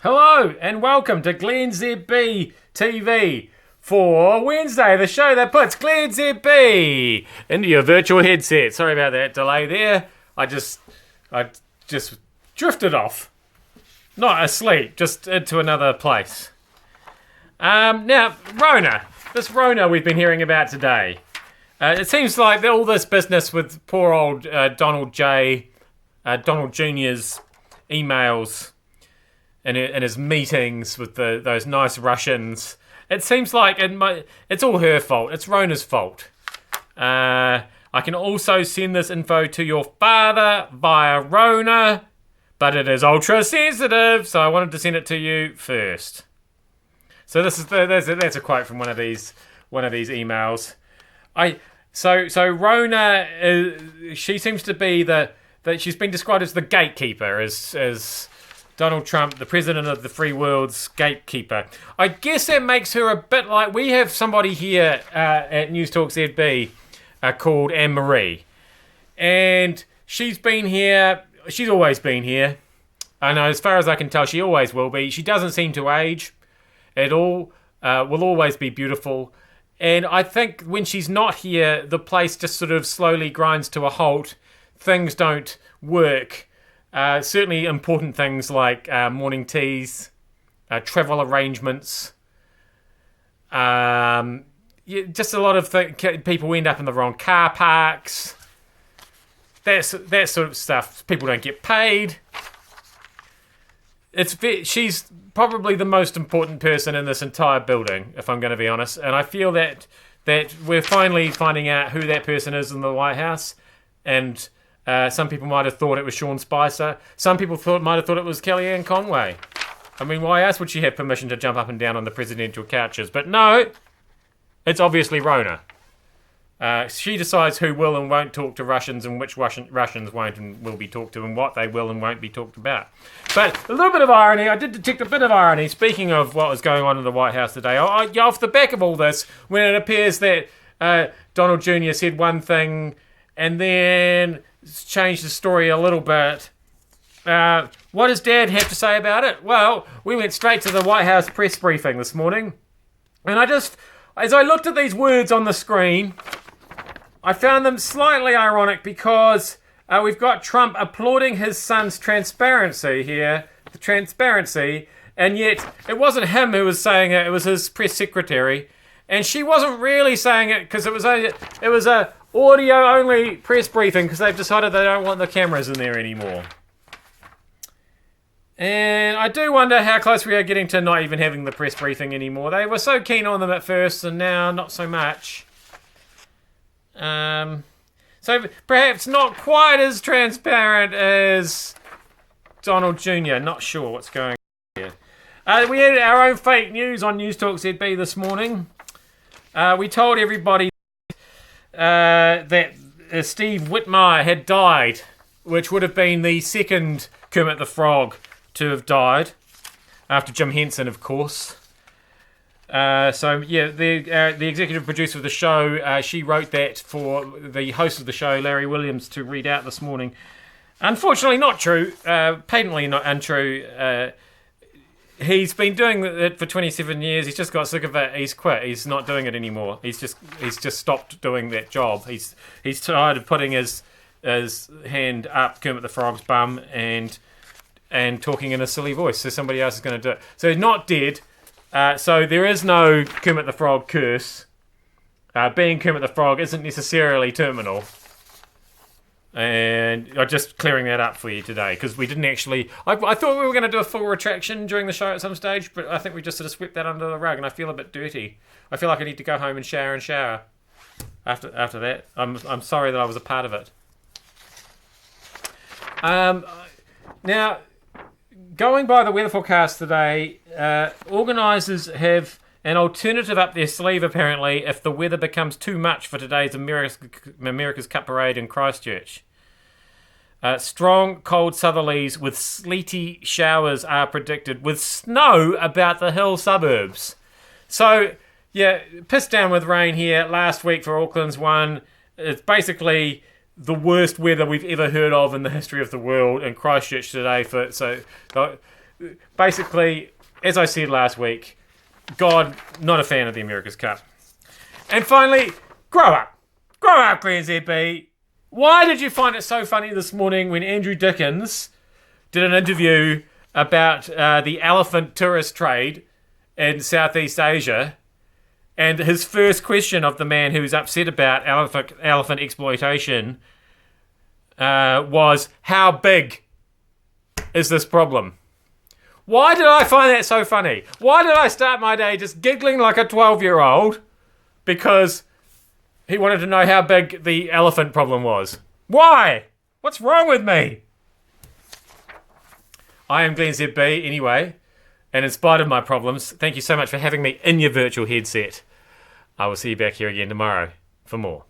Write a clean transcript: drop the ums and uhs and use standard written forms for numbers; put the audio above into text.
Hello and welcome to glennzb TV for Wednesday, the show that puts glennzb into your virtual headset. Sorry about that delay there. I just drifted off. Not asleep, just into another place. Now, Rhona. This Rhona we've been hearing about today. It seems like all this business with poor old Donald Jr.'s emails and his meetings with those nice Russians. It seems like it's all her fault. It's Rhona's fault. I can also send this info to your father via Rhona, but it is ultra sensitive, so I wanted to send it to you first. So that's a quote from one of these emails. So Rhona, she seems to be that she's been described as the gatekeeper, as Donald Trump, the president of the free world's gatekeeper. I guess that makes her a bit like, we have somebody here at News Talk ZB called Anne-Marie. And she's been here, she's always been here. I know, as far as I can tell, she always will be. She doesn't seem to age at all, will always be beautiful. And I think when she's not here, the place just sort of slowly grinds to a halt. Things don't work. Certainly important things like morning teas, travel arrangements. Just a lot of people end up in the wrong car parks. That sort of stuff. People don't get paid. She's probably the most important person in this entire building, if I'm going to be honest. And I feel that we're finally finding out who that person is in the White House. And some people might have thought it was Sean Spicer. Some people might have thought it was Kellyanne Conway. I mean, why else would she have permission to jump up and down on the presidential couches? But no, it's obviously Rhona. She decides who will and won't talk to Russians and which Russians won't and will be talked to and what they will and won't be talked about. But a little bit of irony, I did detect a bit of irony, speaking of what was going on in the White House today. Off the back of all this, when it appears that Donald Jr. said one thing and then changed the story a little bit. What does Dad have to say about it? Well, we went straight to the White House press briefing this morning. And as I looked at these words on the screen, I found them slightly ironic because we've got Trump applauding his son's transparency here, the transparency, and yet it wasn't him who was saying it was his press secretary. And she wasn't really saying it because it was a audio-only press briefing because they've decided they don't want the cameras in there anymore. And I do wonder how close we are getting to not even having the press briefing anymore. They were so keen on them at first and now not so much. So perhaps not quite as transparent as Donald Jr. Not sure what's going on here. We had our own fake news on News Talk ZB this morning. We told everybody that Steve Whitmire had died, which would have been the second Kermit the Frog to have died, after Jim Henson, of course. The executive producer of the show, she wrote that for the host of the show, Larry Williams, to read out this morning. Unfortunately, not true. Patently not untrue. He's been doing it for 27 years. He's just got sick of it. He's quit. He's not doing it anymore. He's just stopped doing that job. He's tired of putting his hand up Kermit the Frog's bum and talking in a silly voice. So somebody else is going to do it. So he's not dead. So there is no Kermit the Frog curse. Being Kermit the Frog isn't necessarily terminal. And I'm just clearing that up for you today because we didn't actually. I thought we were going to do a full retraction during the show at some stage, but I think we just sort of swept that under the rug, and I feel a bit dirty. I feel like I need to go home and shower. After that, I'm sorry that I was a part of it. Now, going by the weather forecast today, organisers have an alternative up their sleeve apparently if the weather becomes too much for today's America's Cup Parade in Christchurch. Strong cold southerlies with sleety showers are predicted, with snow about the hill suburbs. So, yeah, pissed down with rain here last week for Auckland's one. It's basically the worst weather we've ever heard of in the history of the world in Christchurch today. basically, as I said last week, God, not a fan of the America's Cup. And finally, grow up. Grow up, glennzb. Why did you find it so funny this morning when Andrew Dickens did an interview about the elephant tourist trade in Southeast Asia, and his first question of the man who's upset about elephant exploitation was, how big is this problem? Why did I find that so funny? Why did I start my day just giggling like a 12-year-old because he wanted to know how big the elephant problem was? Why? What's wrong with me? I am glennzb anyway, and in spite of my problems, thank you so much for having me in your virtual headset. I will see you back here again tomorrow for more.